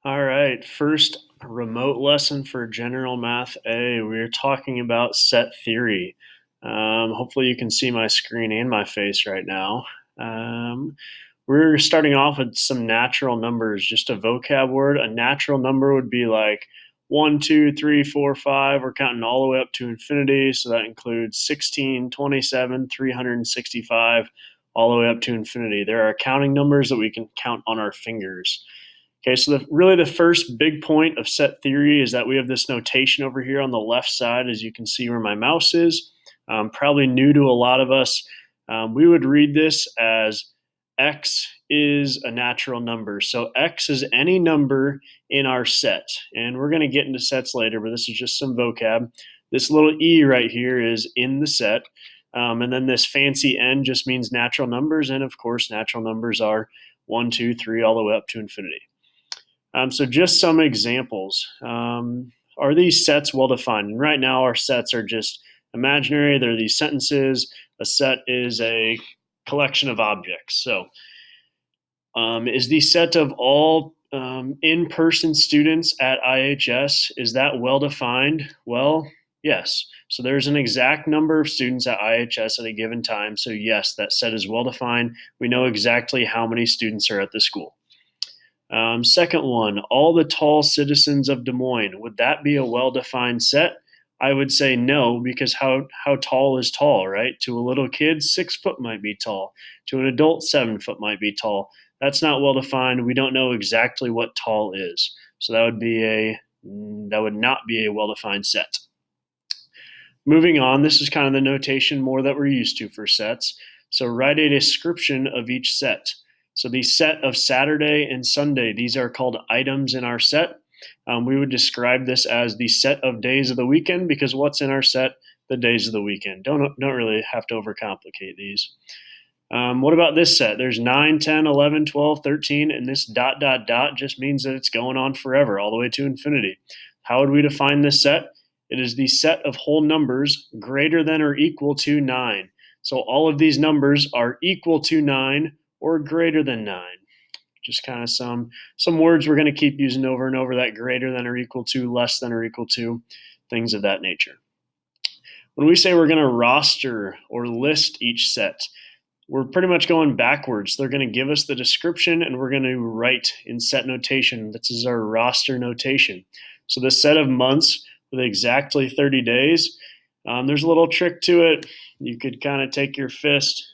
All right, first remote lesson for General Math A. We're talking about set theory. Hopefully you can see my screen and my face right now. Um, we're starting off with some natural numbers, just a vocab word. A natural number would be like 1, 2, 3, 4, 5. We're counting all the way up to infinity, so that includes 16, 27, 365, all the way up to infinity. There are counting numbers that we can count on our fingers. Okay, so really the first big point of set theory is that we have this notation over here on the left side, as you can see where my mouse is. Probably new to a lot of us. We would read this as x is a natural number. So x is any number in our set. And we're going to get into sets later, but this is just some vocab. This little e right here is in the set. And then this fancy n just means natural numbers. And of course, natural numbers are 1, 2, 3, all the way up to infinity. So just some examples. Are these sets well defined? And right now our sets are just imaginary. They're these sentences. A set is a collection of objects. So is the set of all in-person students at IHS, is that well defined? Well, yes. So there's an exact number of students at IHS at a given time. So yes, that set is well defined. We know exactly how many students are at the school. Second one, all the tall citizens of Des Moines. Would that be a well-defined set? I would say no, because how tall is tall, right? To a little kid, 6 foot might be tall. To an adult, 7 foot might be tall. That's not well defined. We don't know exactly what tall is. So that would not be a well-defined set. Moving on, this is kind of the notation more that we're used to for sets. So write a description of each set. So the set of Saturday and Sunday, these are called items in our set. We would describe this as the set of days of the weekend because what's in our set? The days of the weekend. Don't really have to overcomplicate these. What about this set? There's 9, 10, 11, 12, 13, and this dot, dot, dot just means that it's going on forever, all the way to infinity. How would we define this set? It is the set of whole numbers greater than or equal to 9. So all of these numbers are equal to 9 or greater than 9. Just kind of some words we're going to keep using over and over, that greater than or equal to, less than or equal to, things of that nature. When we say we're going to roster or list each set, we're pretty much going backwards. They're going to give us the description and we're going to write in set notation. This is our roster notation. So the set of months with exactly 30 days, there's a little trick to it. You could kind of take your fist,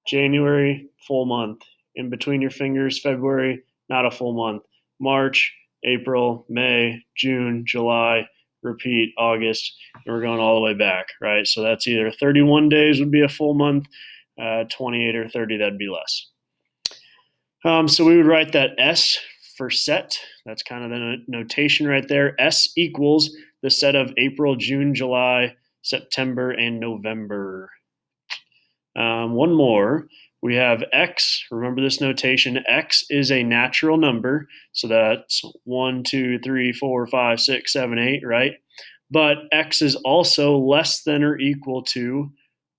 January, full month. In between your fingers, February, not a full month. March, April, May, June, July, repeat, August, and we're going all the way back, right? So that's either 31 days would be a full month, 28 or 30, that'd be less. So we would write that S for set. That's kind of the notation right there. S equals the set of April, June, July, September, and November. One more. We have x. Remember this notation. X is a natural number. So that's 1, 2, 3, 4, 5, 6, 7, 8, right? But x is also less than or equal to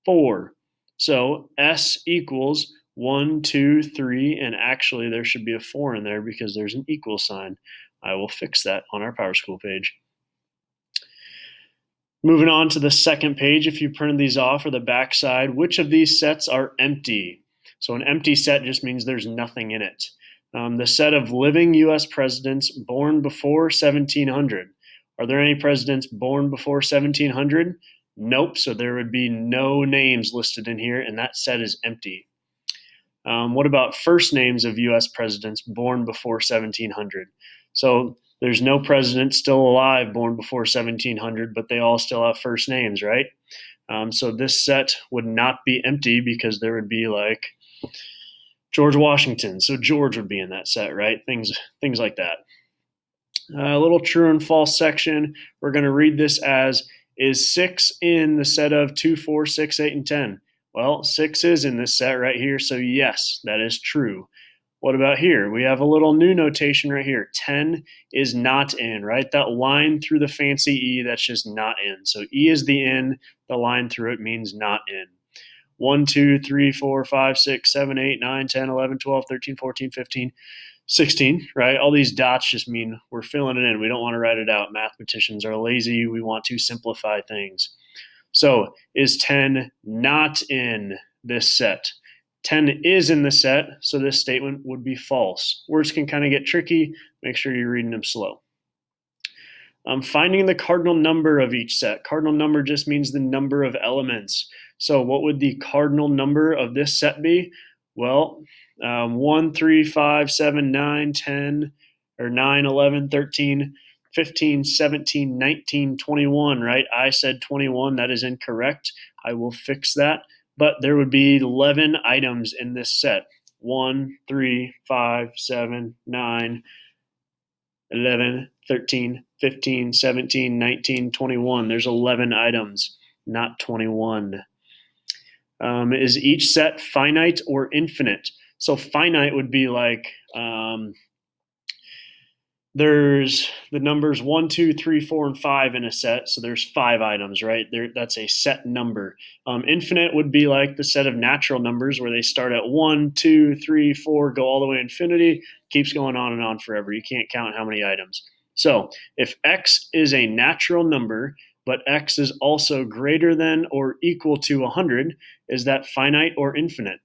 4. So S equals 1, 2, 3, and actually there should be a 4 in there because there's an equal sign. I will fix that on our PowerSchool page. Moving on to the second page, if you printed these off or the back side, which of these sets are empty? So an empty set just means there's nothing in it. The set of living U.S. presidents born before 1700. Are there any presidents born before 1700? Nope, so there would be no names listed in here, and that set is empty. What about first names of U.S. presidents born before 1700? So there's no president still alive born before 1700, but they all still have first names, right? So this set would not be empty because there would be like George Washington. So George would be in that set, right? Things like that. A little true and false section. We're going to read this as, is 6 in the set of 2, 4, 6, 8, and 10? Well, 6 is in this set right here, so yes, that is true. What about here? We have a little new notation right here. 10 is not in, right? That line through the fancy E, that's just not in. So E is the in, the line through it means not in. 1, 2, 3, 4, 5, 6, 7, 8, 9, 10, 11, 12, 13, 14, 15, 16, right? All these dots just mean we're filling it in. We don't want to write it out. Mathematicians are lazy. We want to simplify things. So is 10 not in this set? 10 is in the set, so this statement would be false. Words can kind of get tricky. Make sure you're reading them slow. Finding the cardinal number of each set. Cardinal number just means the number of elements. So what would the cardinal number of this set be? Well, 1, 3, 5, 7, 9, 10, or 9, 11, 13, 15, 17, 19, 21, right? I said 21. That is incorrect. I will fix that. But there would be 11 items in this set. 1, 3, 5, 7, 9, 11, 13, 15, 17, 19, 21. There's 11 items, not 21. Is each set finite or infinite? So finite would be like there's the numbers 1, 2, 3, 4, and 5 in a set. So there's 5 items, right? That's a set number. Infinite would be like the set of natural numbers where they start at 1, 2, 3, 4, go all the way to infinity, keeps going on and on forever. You can't count how many items. So if x is a natural number, but x is also greater than or equal to 100, is that finite or infinite?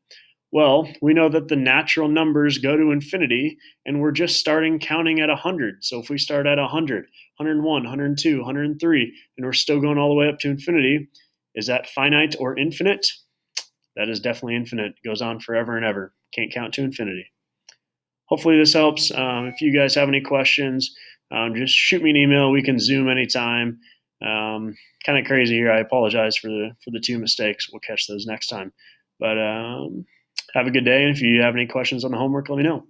Well, we know that the natural numbers go to infinity, and we're just starting counting at 100. So if we start at 100, 101, 102, 103, and we're still going all the way up to infinity, is that finite or infinite? That is definitely infinite. It goes on forever and ever. Can't count to infinity. Hopefully this helps. If you guys have any questions, just shoot me an email. We can Zoom anytime. Kind of crazy here. I apologize for the 2 mistakes. We'll catch those next time. But have a good day. And if you have any questions on the homework, let me know.